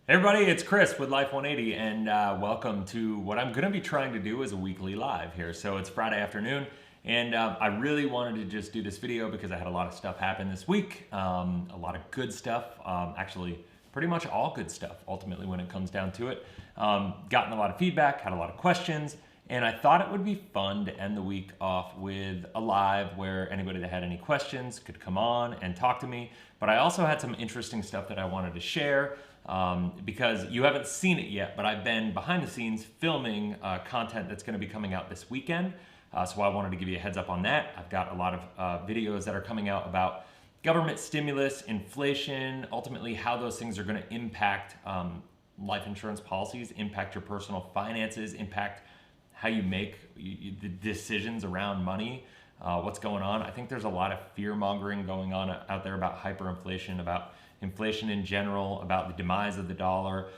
Hey everybody, it's Chris with Life 180, and welcome to what I'm going to be trying to do as a weekly live here. So it's Friday afternoon, and I really wanted to just do this video because I had a lot of stuff happen this week, a lot of good stuff, actually pretty much all good stuff ultimately when it comes down to it. Gotten a lot of feedback, had a lot of questions, and I thought it would be fun to end the week off with a live where anybody that had any questions could come on and talk to me. But I also had some interesting stuff that I wanted to share. Because you haven't seen it yet, but I've been behind the scenes filming content that's going to be coming out this weekend. So I wanted to give you a heads up on that. I've got a lot of videos that are coming out about government stimulus, inflation, ultimately how those things are going to impact life insurance policies, impact your personal finances, impact how you make the decisions around money, what's going on. I think there's a lot of fear mongering going on out there about hyperinflation, about inflation in general, about the demise of the dollar.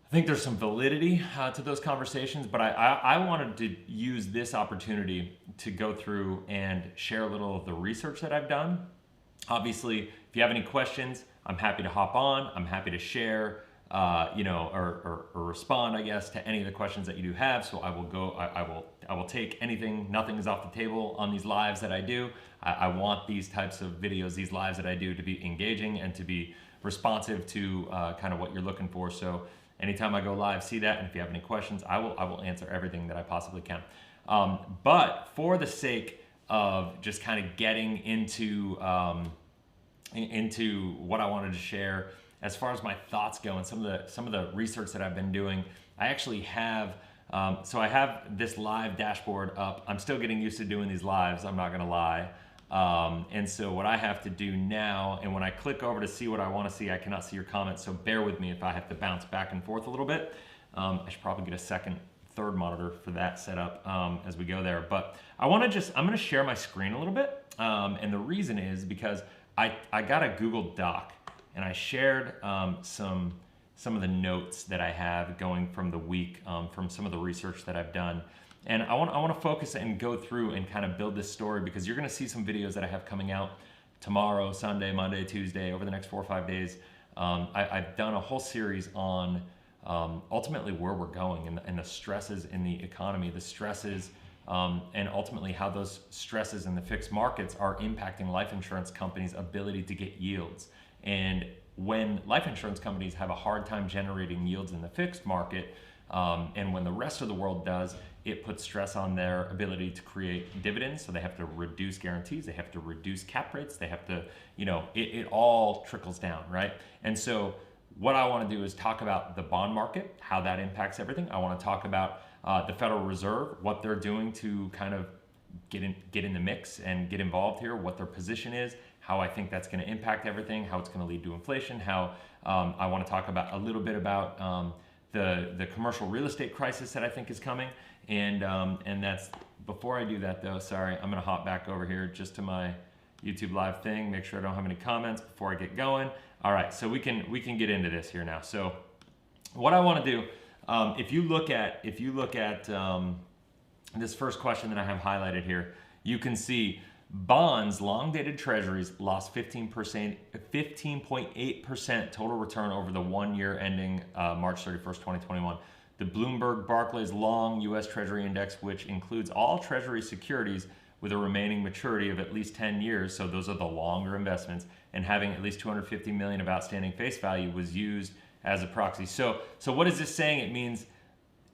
I think there's some validity to those conversations, but I wanted to use this opportunity to go through and share a little of the research that I've done. Obviously, if you have any questions, I'm happy to hop on. I'm happy to share, or respond, I guess, to any of the questions that you do have. So I will go. I will take anything. Nothing is off the table on these lives that I do. I want these types of videos, these lives that I do, to be engaging and to be responsive to kind of what you're looking for. So anytime I go live, see that. And if you have any questions, I will answer everything that I possibly can. But for the sake of just kind of getting into what I wanted to share as far as my thoughts go and some of the research that I've been doing, I actually have. So I have this live dashboard up. I'm still getting used to doing these lives, I'm not gonna lie. And so what I have to do now, and when I click over to see what I wanna see, I cannot see your comments, so bear with me if I have to bounce back and forth a little bit. I should probably get a third monitor for that setup as we go there. But I'm gonna share my screen a little bit. And the reason is because I got a Google Doc and I shared some of the notes that I have going from the week, from some of the research that I've done. And I want to focus and go through and kind of build this story, because you're going to see some videos that I have coming out tomorrow, Sunday, Monday, Tuesday, over the next 4 or 5 days. I've done a whole series on ultimately where we're going and the stresses in the economy, the stresses, and ultimately how those stresses in the fixed markets are impacting life insurance companies' ability to get yields. And when life insurance companies have a hard time generating yields in the fixed market, and when the rest of the world does, it puts stress on their ability to create dividends. So they have to reduce guarantees, they have to reduce cap rates, they have to, it all trickles down, right? And so what I want to do is talk about the bond market, how that impacts everything. I want to talk about the Federal Reserve, what they're doing to kind of get in the mix and get involved here, what their position is, how I think that's going to impact everything, how it's going to lead to inflation, how I want to talk about a little bit about the commercial real estate crisis that I think is coming. And that's, before I do that though, sorry, I'm going to hop back over here just to my YouTube live thing, make sure I don't have any comments before I get going. All right, so we can get into this here now. So what I want to do, if you look at this first question that I have highlighted here, you can see bonds, long-dated treasuries lost 15.8% total return over the 1 year ending March 31st, 2021. The Bloomberg Barclays Long U.S. Treasury Index, which includes all Treasury securities with a remaining maturity of at least 10 years, so those are the longer investments, and having at least 250 million of outstanding face value, was used as a proxy. So what is this saying? It means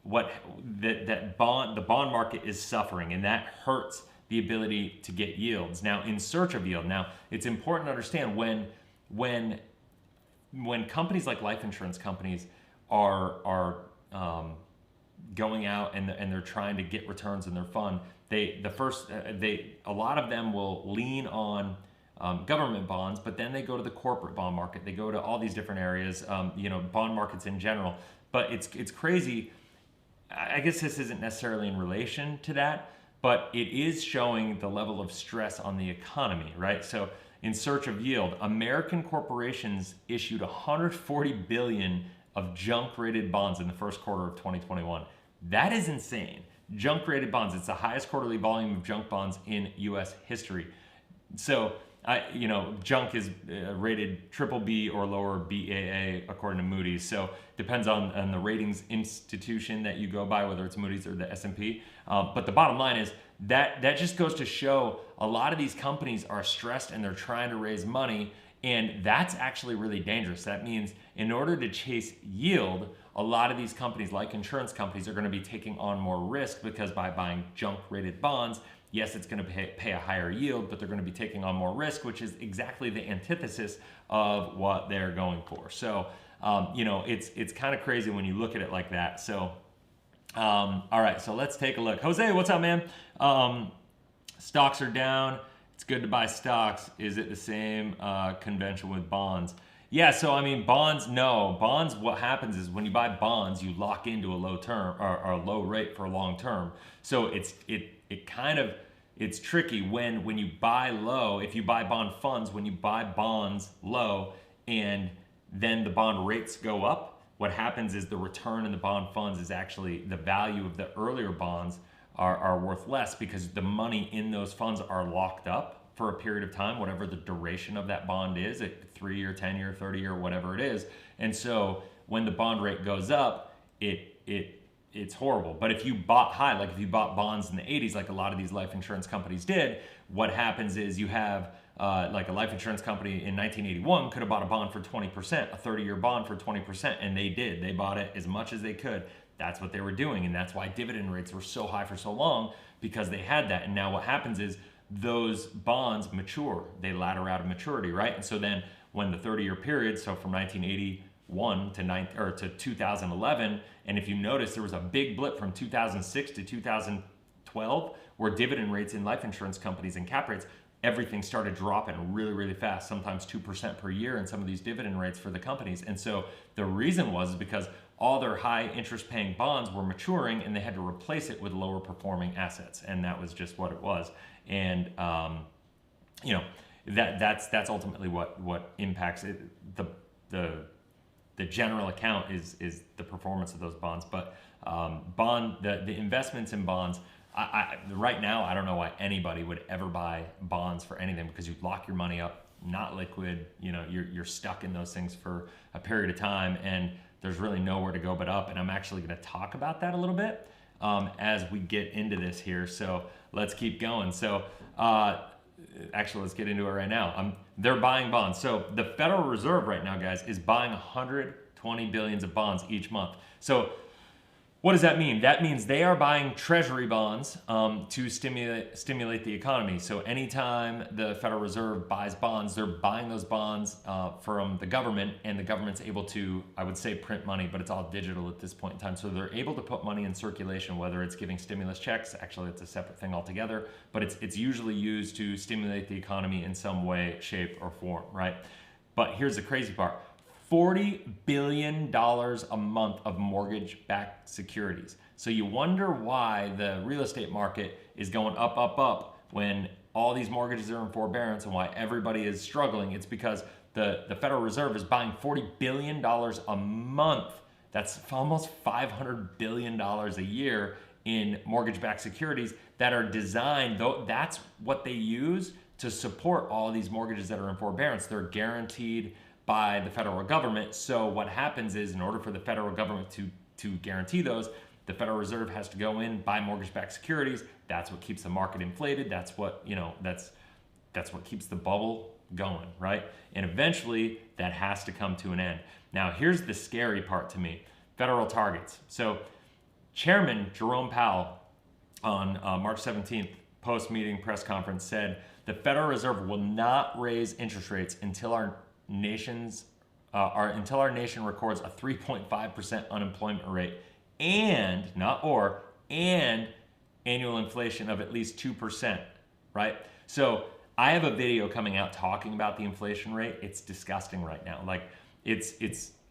the bond market is suffering, and that hurts the ability to get yields. Now, in search of yield, now it's important to understand when companies like life insurance companies are going out and they're trying to get returns in their fund, a lot of them will lean on government bonds, but then they go to the corporate bond market. They go to all these different areas, bond markets in general. But it's crazy. I guess this isn't necessarily in relation to that, but it is showing the level of stress on the economy, right? So in search of yield, American corporations issued 140 billion of junk-rated bonds in the first quarter of 2021. That is insane. Junk-rated bonds, it's the highest quarterly volume of junk bonds in US history. So junk is rated triple B or lower, BAA, according to Moody's. So depends on the ratings institution that you go by, whether it's Moody's or the S&P. But the bottom line is that just goes to show a lot of these companies are stressed and they're trying to raise money, and that's actually really dangerous. That means in order to chase yield, a lot of these companies, like insurance companies, are going to be taking on more risk, because by buying junk rated bonds, yes, it's going to pay a higher yield, but they're going to be taking on more risk, which is exactly the antithesis of what they're going for. So, it's kind of crazy when you look at it like that. So, all right, so let's take a look. Jose, what's up, man? Stocks are down. It's good to buy stocks. Is it the same convention with bonds? Yeah, so I mean, bonds, no. Bonds, what happens is when you buy bonds, you lock into a low term or a low rate for long term. So it's tricky when you buy low. If you buy bond funds, when you buy bonds low and then the bond rates go up, what happens is the return in the bond funds is actually the value of the earlier bonds are worth less, because the money in those funds are locked up for a period of time, whatever the duration of that bond is, 3 year, 10 year, 30 year, whatever it is. And so when the bond rate goes up, it's horrible. But if you bought high, like if you bought bonds in the 80s, like a lot of these life insurance companies did, what happens is you have like a life insurance company in 1981 could have bought a bond for 20%, a 30-year bond for 20%, and they did. They bought it as much as they could. That's what they were doing, and that's why dividend rates were so high for so long, because they had that. And now what happens is those bonds mature. They ladder out of maturity, right? And so then when the 30-year period, so from 1981 to 2011, and if you notice, there was a big blip from 2006 to 2012 where dividend rates in life insurance companies and cap rates, everything started dropping really, really fast, sometimes 2% per year in some of these dividend rates for the companies. And so the reason was because all their high interest paying bonds were maturing, and they had to replace it with lower performing assets. And that was just what it was. And, that's ultimately what impacts it. The general account is the performance of those bonds. But the investments in bonds, right now, I don't know why anybody would ever buy bonds for anything, because you lock your money up, not liquid. You're stuck in those things for a period of time, and there's really nowhere to go but up. And I'm actually going to talk about that a little bit as we get into this here. So let's keep going. So actually, let's get into it right now. They're buying bonds. So the Federal Reserve right now, guys, is buying 120 billions of bonds each month. So what does that mean? That means they are buying treasury bonds to stimulate the economy. So anytime the Federal Reserve buys bonds, they're buying those bonds from the government, and the government's able to, I would say, print money, but it's all digital at this point in time. So they're able to put money in circulation, whether it's giving stimulus checks. Actually, it's a separate thing altogether, but it's usually used to stimulate the economy in some way, shape, or form, right? But here's the crazy part. $40 billion a month of mortgage-backed securities. So you wonder why the real estate market is going up, up, up when all these mortgages are in forbearance, and why everybody is struggling. It's because the Federal Reserve is buying $40 billion a month. That's almost $500 billion a year in mortgage-backed securities that are designed, though that's what they use to support all these mortgages that are in forbearance. They're guaranteed by the federal government. So what happens is, in order for the federal government to guarantee those, the Federal Reserve has to go in, buy mortgage-backed securities. That's what keeps the market inflated. That's what, that's what keeps the bubble going, right? And eventually that has to come to an end. Now, here's the scary part to me. Federal targets. So Chairman Jerome Powell on March 17th, post-meeting press conference, said the Federal Reserve will not raise interest rates until our nation records a 3.5% unemployment rate and annual inflation of at least 2%, right? So I have a video coming out talking about the inflation rate. It's disgusting right now. Like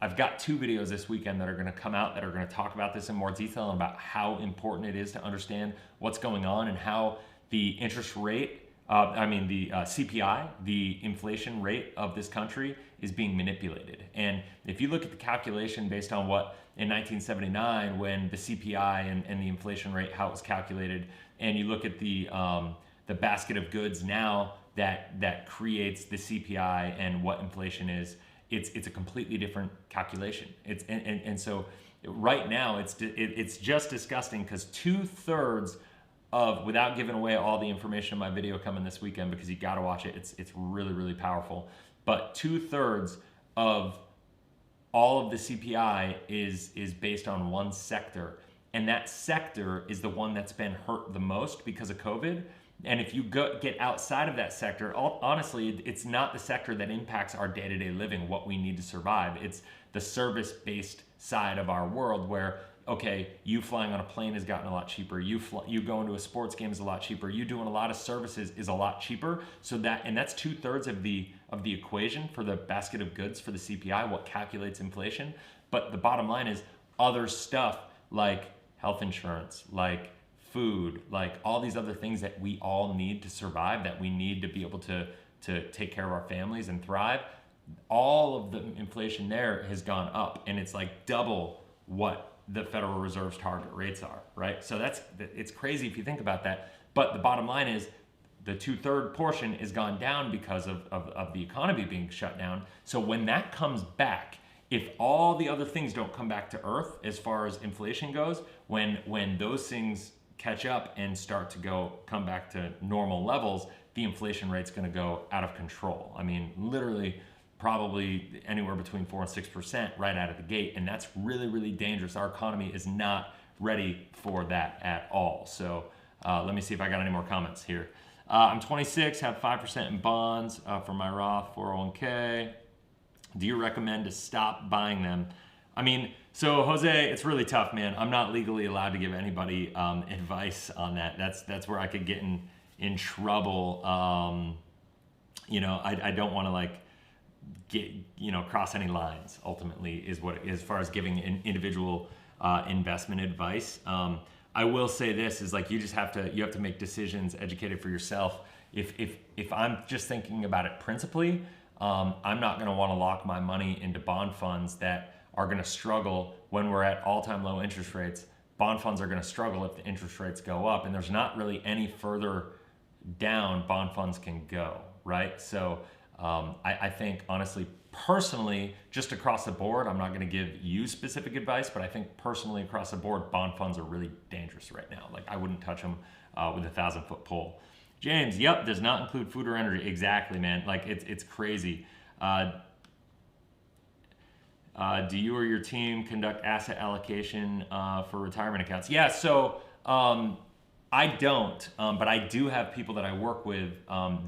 I've got 2 videos this weekend that are going to come out that are going to talk about this in more detail, and about how important it is to understand what's going on, and how the interest rate, the CPI, the inflation rate of this country, is being manipulated. And if you look at the calculation based on what in 1979, when the CPI and the inflation rate, how it was calculated, and you look at the basket of goods now that creates the CPI and what inflation is. It's a completely different calculation. And so right now it's just disgusting because 2/3 of, without giving away all the information in my video coming this weekend, because you got to watch it. It's really, really powerful. But 2/3 of all of the CPI is based on one sector, and that sector is the one that's been hurt the most because of COVID. And if you get outside of that sector, honestly, it's not the sector that impacts our day-to-day living, what we need to survive. It's the service-based side of our world where, okay, you flying on a plane has gotten a lot cheaper. You going to a sports game is a lot cheaper. You doing a lot of services is a lot cheaper. So that's 2/3 of the equation for the basket of goods for the CPI, what calculates inflation. But the bottom line is other stuff like health insurance, like food, like all these other things that we all need to survive, that we need to be able to take care of our families and thrive. All of the inflation there has gone up, and it's like double what the Federal Reserve's target rates are, right? So it's crazy if you think about that. But the bottom line is the 2/3 portion has gone down because of the economy being shut down. So when that comes back, if all the other things don't come back to earth as far as inflation goes, when those things catch up and start to come back to normal levels, the inflation rate's going to go out of control. I mean, literally probably anywhere between 4% and 6% right out of the gate. And that's really, really dangerous. Our economy is not ready for that at all. So let me see if I got any more comments here. I'm 26, have 5% in bonds for my Roth 401k. Do you recommend to stop buying them? I mean, so Jose, it's really tough, man. I'm not legally allowed to give anybody advice on that. That's where I could get in trouble. I don't want to cross any lines. Ultimately, is what, as far as giving an individual investment advice. I will say this is you have to make decisions educated for yourself. If I'm just thinking about it principally, I'm not going to want to lock my money into bond funds that are going to struggle when we're at all-time low interest rates. Bond funds are going to struggle if the interest rates go up, and there's not really any further down bond funds can go, right? So I think, honestly, personally, just across the board, I'm not going to give you specific advice, but I think personally across the board, bond funds are really dangerous right now. I wouldn't touch them with a 1,000-foot pole. James, yep, does not include food or energy. Exactly, man. It's crazy. Do you or your team conduct asset allocation for retirement accounts? Yeah, so I don't, but I do have people that I work with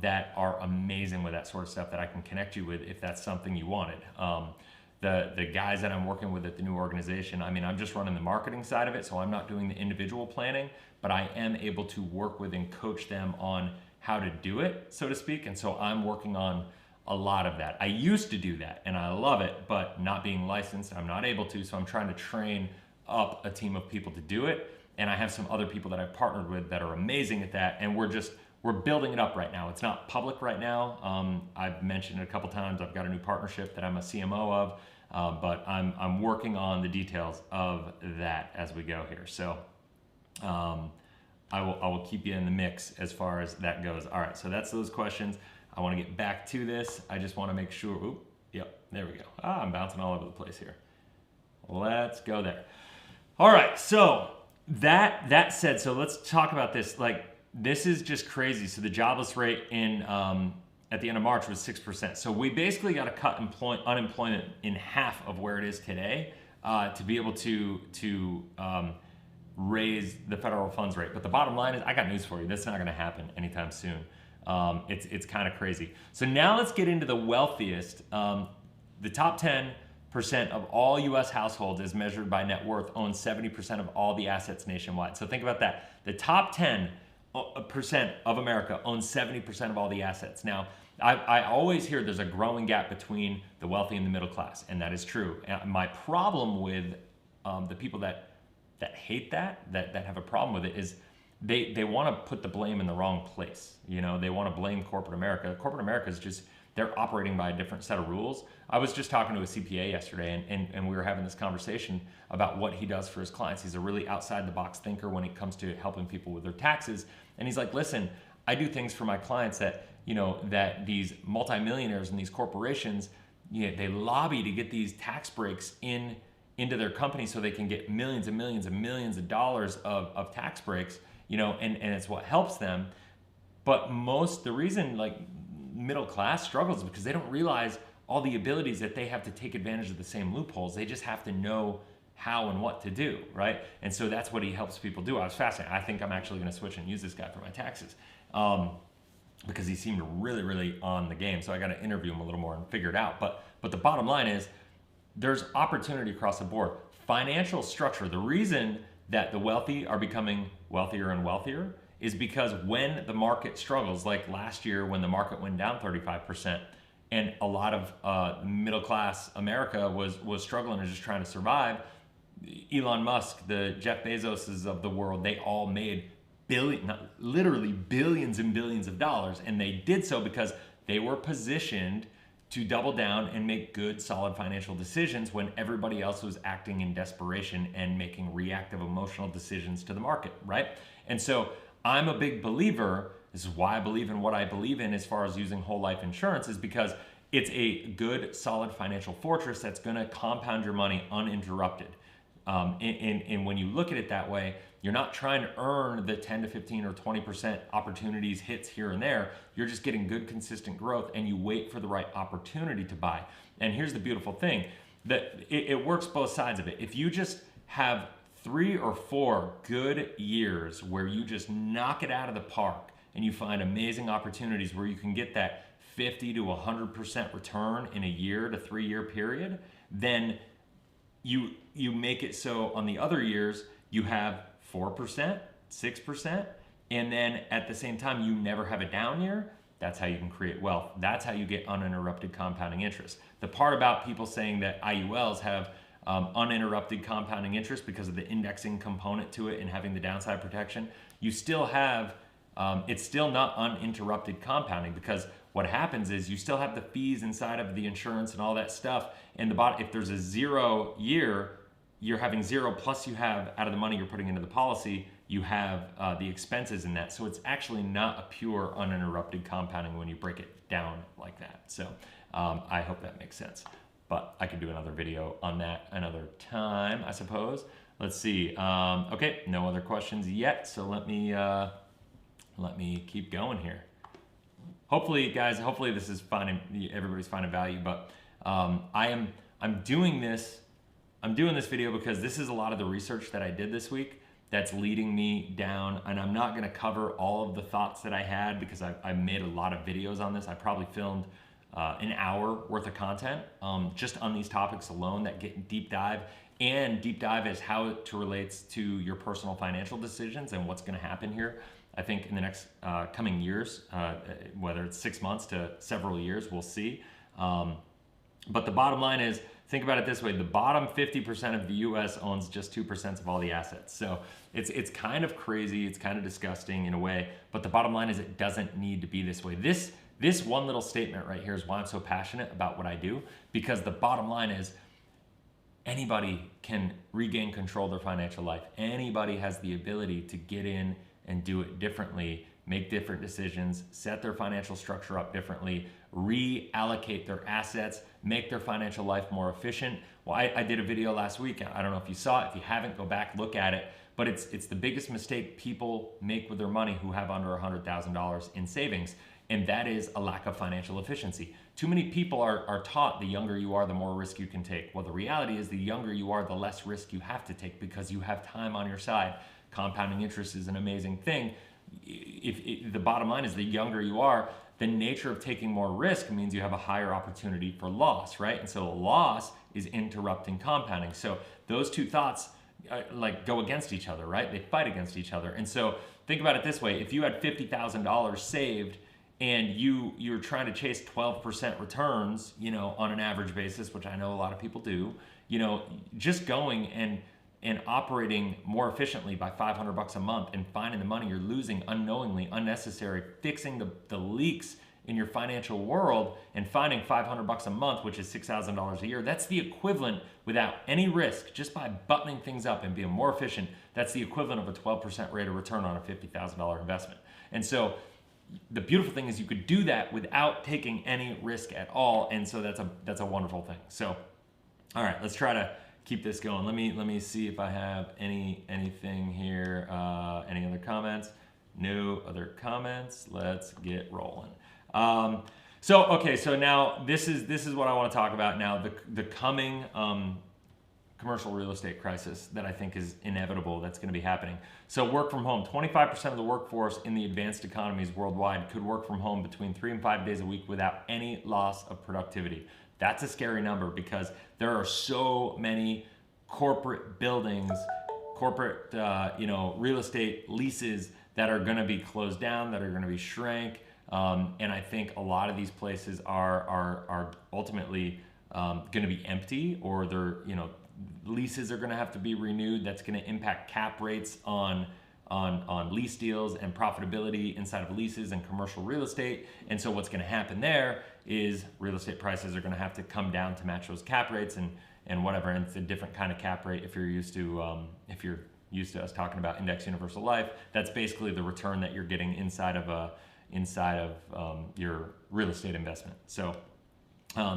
that are amazing with that sort of stuff that I can connect you with if that's something you wanted. The guys that I'm working with at the new organization, I mean, I'm just running the marketing side of it, so I'm not doing the individual planning, but I am able to work with and coach them on how to do it, so to speak. And so I'm working on a lot of that. I used to do that and I love it, but not being licensed, I'm not able to. So I'm trying to train up a team of people to do it. And I have some other people that I've partnered with that are amazing at that. And we're building it up right now. It's not public right now. I've mentioned it a couple times. I've got a new partnership that I'm a CMO of, but I'm working on the details of that as we go here. So I will keep you in the mix as far as that goes. All right, so that's those questions. I want to get back to this. I just want to make sure. Oop, yep, there we go. I'm bouncing all over the place here. Let's go there. All right, so that said, so let's talk about this. This is just crazy. So the jobless rate at the end of March was 6%. So we basically got to cut unemployment in half of where it is today to be able to raise the federal funds rate. But the bottom line is, I got news for you. That's not going to happen anytime soon. It's kind of crazy. So now let's get into the wealthiest. The top 10% of all U.S. households, as measured by net worth, own 70% of all the assets nationwide. So think about that. The top 10% of America owns 70% of all the assets. Now, I always hear there's a growing gap between the wealthy and the middle class, and that is true. My problem with the people that hate that have a problem with it is they want to put the blame in the wrong place. They want to blame corporate America. Corporate America is just, they're operating by a different set of rules. I was just talking to a CPA yesterday, and we were having this conversation about what he does for his clients. He's a really outside the box thinker when it comes to helping people with their taxes. And he's like, listen, I do things for my clients that that these multimillionaires and these corporations, they lobby to get these tax breaks into their company so they can get millions and millions and millions of dollars of tax breaks, and it's what helps them. But the reason like middle class struggles is because they don't realize all the abilities that they have to take advantage of the same loopholes. They just have to know how and what to do, right? And so that's what he helps people do. I was fascinated. I think I'm actually going to switch and use this guy for my taxes because he seemed really, really on the game. So I got to interview him a little more and figure it out. But the bottom line is there's opportunity across the board. Financial structure, the reason that the wealthy are becoming wealthier and wealthier is because when the market struggles, like last year when the market went down 35%, and a lot of middle class America was struggling and just trying to survive, Elon Musk, the Jeff Bezoses of the world, they all made literally billions and billions of dollars, and they did so because they were positioned to double down and make good, solid financial decisions when everybody else was acting in desperation and making reactive emotional decisions to the market, right? And so I'm a big believer, this is why I believe in what I believe in as far as using whole life insurance, is because it's a good, solid financial fortress that's gonna compound your money uninterrupted. And when you look at it that way, you're not trying to earn the 10 to 15 or 20% opportunities, hits here and there. You're just getting good, consistent growth, and you wait for the right opportunity to buy. And here's the beautiful thing, that it works both sides of it. If you just have 3 or 4 good years where you just knock it out of the park and you find amazing opportunities where you can get that 50 to 100% return in a year to 3 year period, then you make it so on the other years you have 4%, 6%, and then at the same time you never have a down year. That's how you can create wealth. That's how you get uninterrupted compounding interest. The part about people saying that IULs have uninterrupted compounding interest because of the indexing component to it and having the downside protection, you still have, it's still not uninterrupted compounding, because what happens is you still have the fees inside of the insurance and all that stuff. And if there's a 0 year, you're having 0 plus you have out of the money you're putting into the policy, you have the expenses in that. So it's actually not a pure uninterrupted compounding when you break it down like that. So I hope that makes sense. But I could do another video on that another time, I suppose. Let's see. Okay, no other questions yet. So let me keep going here. Hopefully, guys, this is finding, everybody's finding value. But I'm doing this video because this is a lot of the research that I did this week that's leading me down, and I'm not going to cover all of the thoughts that I had because I made a lot of videos on this. I probably filmed an hour worth of content just on these topics alone that get deep dive as how it relates to your personal financial decisions and what's going to happen here. I think in the next coming years, whether it's 6 months to several years, we'll see. But the bottom line is, think about it this way: the bottom 50% of the U.S. owns just 2% of all the assets. So it's kind of crazy, it's kind of disgusting in a way. But the bottom line is, it doesn't need to be this way. This one little statement right here is why I'm so passionate about what I do, because the bottom line is anybody can regain control of their financial life. Anybody has the ability to get in and do it differently, make different decisions, set their financial structure up differently, reallocate their assets, make their financial life more efficient. Well, I did a video last week. I don't know if you saw it. If you haven't, go back, look at it. But it's the biggest mistake people make with their money who have under $100,000 in savings, and that is a lack of financial efficiency. Too many people are taught the younger you are, the more risk you can take. Well, the reality is the younger you are, the less risk you have to take because you have time on your side. Compounding interest is an amazing thing. If the bottom line is the younger you are, the nature of taking more risk means you have a higher opportunity for loss, right? And so loss is interrupting compounding. So those two thoughts like go against each other, right? They fight against each other. And so think about it this way: if you had $50,000 saved and you're trying to chase 12% returns, on an average basis, which I know a lot of people do, just going and operating more efficiently by $500 a month and finding the money you're losing unknowingly, unnecessary, fixing the leaks in your financial world and finding $500 a month, which is $6,000 a year, that's the equivalent, without any risk, just by buttoning things up and being more efficient, that's the equivalent of a 12% rate of return on a $50,000 investment. And so the beautiful thing is you could do that without taking any risk at all, and so that's a wonderful thing. So, all right, let's try to keep this going. Let me see if I have anything here. Any other comments? No other comments. Let's get rolling. So now this is what I want to talk about now. The coming commercial real estate crisis that I think is inevitable, that's going to be happening. So work from home. 25% of the workforce in the advanced economies worldwide could work from home between 3 and 5 days a week without any loss of productivity. That's a scary number because there are so many corporate buildings, corporate real estate leases that are going to be closed down, that are going to be shrank, and I think a lot of these places are ultimately going to be empty, or they're leases are going to have to be renewed. That's going to impact cap rates on lease deals and profitability inside of leases and commercial real estate. And so what's going to happen there is real estate prices are going to have to come down to match those cap rates and whatever. And it's a different kind of cap rate if you're used to us talking about index universal life. That's basically the return that you're getting inside of your real estate investment. So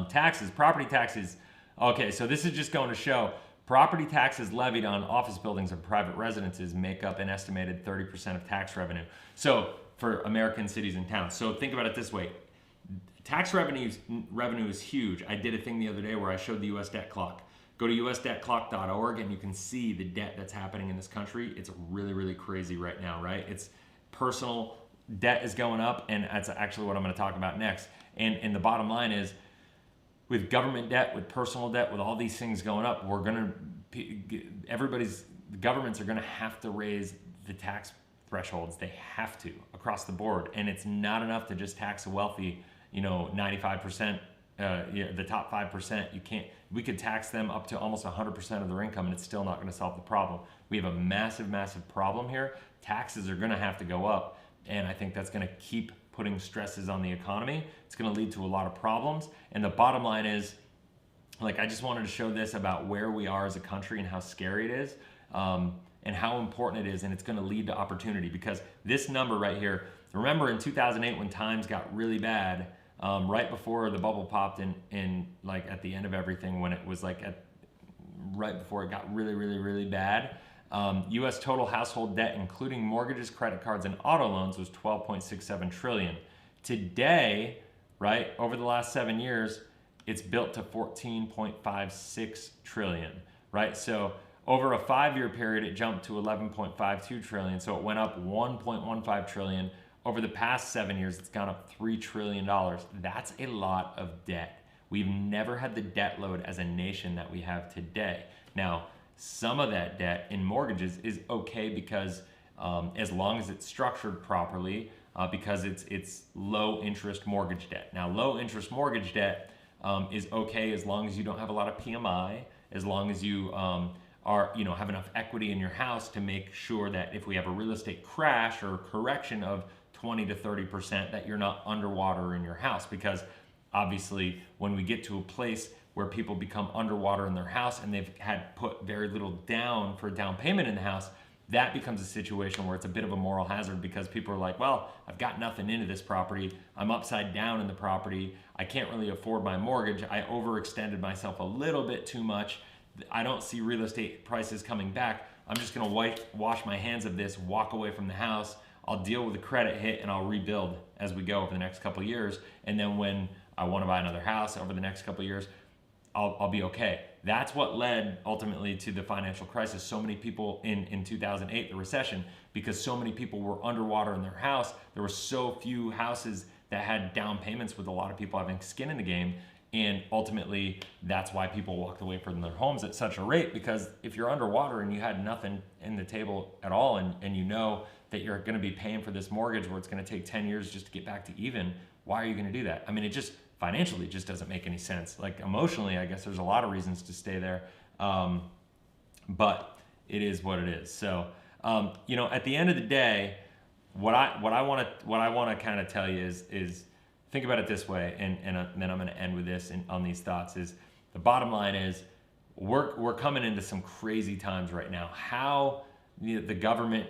taxes, property taxes. Okay, so this is just going to show property taxes levied on office buildings and private residences make up an estimated 30% of tax revenue. So for American cities and towns. So think about it this way. Tax revenue is huge. I did a thing the other day where I showed the US debt clock. Go to usdebtclock.org and you can see the debt that's happening in this country. It's really, really crazy right now, right? It's personal debt is going up, and that's actually what I'm going to talk about next. And the bottom line is, with government debt, with personal debt, with all these things going up, governments are going to have to raise the tax thresholds. They have to across the board, and it's not enough to just tax a wealthy, 95%, the top 5%. We could tax them up to almost 100% of their income, and it's still not going to solve the problem. We have a massive, massive problem here. Taxes are going to have to go up, and I think that's going to keep putting stresses on the economy. It's going to lead to a lot of problems. And the bottom line is, I just wanted to show this about where we are as a country and how scary it is, and how important it is. And it's going to lead to opportunity, because this number right here, remember in 2008 when times got really bad, right before the bubble popped in at the end of everything, when it was right before it got really, really, really bad, U.S. total household debt, including mortgages, credit cards, and auto loans, was $12.67 trillion. Today, right, over the last 7 years, it's built to $14.56 trillion, right? So over a 5-year period, it jumped to $11.52 trillion. So it went up $1.15 trillion. Over the past 7 years, it's gone up $3 trillion. That's a lot of debt. We've never had the debt load as a nation that we have today. Now, some of that debt in mortgages is okay because as long as it's structured properly, because it's low interest mortgage debt. Now, low interest mortgage debt is okay as long as you don't have a lot of PMI, as long as you have enough equity in your house to make sure that if we have a real estate crash or correction of 20 to 30%, that you're not underwater in your house. Because obviously, when we get to a place where people become underwater in their house and they've had put very little down for a down payment in the house, that becomes a situation where it's a bit of a moral hazard, because people are like, well, I've got nothing into this property. I'm upside down in the property. I can't really afford my mortgage. I overextended myself a little bit too much. I don't see real estate prices coming back. I'm just going to wash my hands of this, walk away from the house. I'll deal with the credit hit and I'll rebuild as we go over the next couple of years. And then when I want to buy another house over the next couple of years, I'll be okay. That's what led ultimately to the financial crisis. So many people in 2008, the recession, because so many people were underwater in their house. There were so few houses that had down payments, with a lot of people having skin in the game. And ultimately, that's why people walked away from their homes at such a rate, because if you're underwater and you had nothing in the table at all, and you know that you're going to be paying for this mortgage where it's going to take 10 years just to get back to even, why are you going to do that? I mean, it just financially just doesn't make any sense. Emotionally, I guess there's a lot of reasons to stay there, but it is what it is. So at the end of the day, what I want to kind of tell you is think about it this way, and then I'm going to end with this on these thoughts. Is the bottom line is we're coming into some crazy times right now. How the government,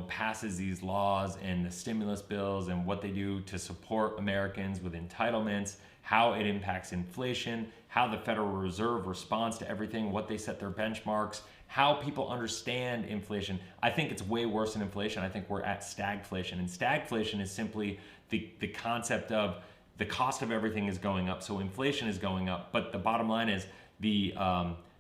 passes these laws and the stimulus bills and what they do to support Americans with entitlements, how it impacts inflation, how the Federal Reserve responds to everything, what they set their benchmarks, how people understand inflation. I think it's way worse than inflation. I think we're at stagflation. And stagflation is simply the concept of the cost of everything is going up. So inflation is going up, but the bottom line is the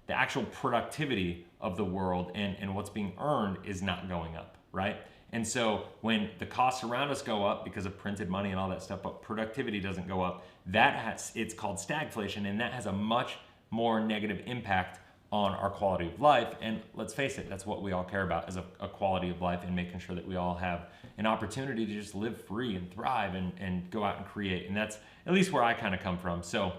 actual productivity of the world and what's being earned is not going up, right? And so when the costs around us go up because of printed money and all that stuff, but productivity doesn't go up, it's called stagflation, and that has a much more negative impact on our quality of life. And let's face it, that's what we all care about, is a quality of life and making sure that we all have an opportunity to just live free and thrive and go out and create. And that's at least where I kind of come from. So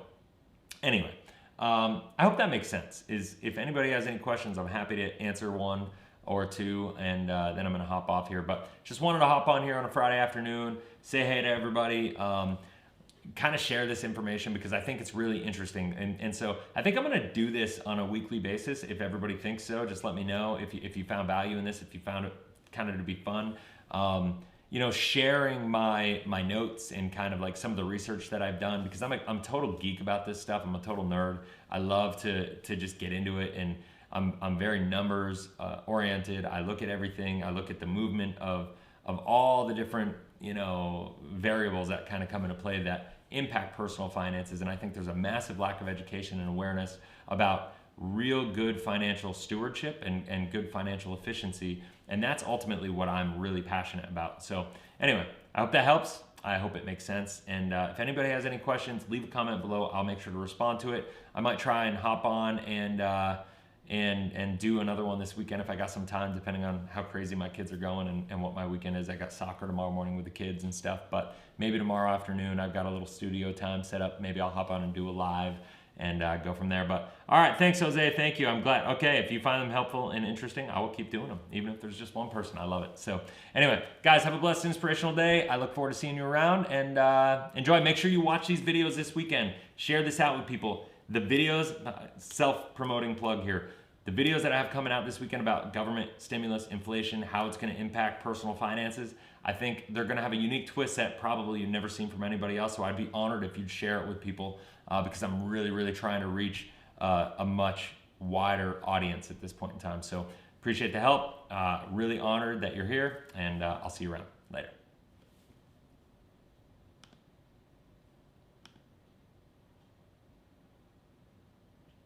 anyway, I hope that makes sense. If anybody has any questions, I'm happy to answer one or two, and then I'm gonna hop off here. But just wanted to hop on here on a Friday afternoon, say hey to everybody, kind of share this information because I think it's really interesting. And so I think I'm gonna do this on a weekly basis. If everybody thinks so, just let me know if you found value in this, if you found it kind of to be fun. Sharing my notes and kind of like some of the research that I've done, because I'm a total geek about this stuff. I'm a total nerd. I love to just get into it, and I'm very numbers oriented. I look at everything. I look at the movement of all the different variables that kind of come into play that impact personal finances. And I think there's a massive lack of education and awareness about real good financial stewardship and good financial efficiency. And that's ultimately what I'm really passionate about. So anyway, I hope that helps. I hope it makes sense. And if anybody has any questions, leave a comment below. I'll make sure to respond to it. I might try and hop on and do another one this weekend if I got some time, depending on how crazy my kids are going and what my weekend is. I got soccer tomorrow morning with the kids and stuff, but maybe tomorrow afternoon I've got a little studio time set up. Maybe I'll hop on and do a live and go from there. But all right, thanks, Jose. Thank you. I'm glad. Okay, if you find them helpful and interesting, I will keep doing them, even if there's just one person. I love it. So anyway, guys, have a blessed, inspirational day. I look forward to seeing you around, and enjoy. Make sure you watch these videos this weekend. Share this out with people. The videos, self-promoting plug here. The videos that I have coming out this weekend about government stimulus, inflation, how it's going to impact personal finances, I think they're going to have a unique twist that probably you've never seen from anybody else. So I'd be honored if you'd share it with people because I'm really, really trying to reach a much wider audience at this point in time. So appreciate the help. Really honored that you're here, and I'll see you around. Later.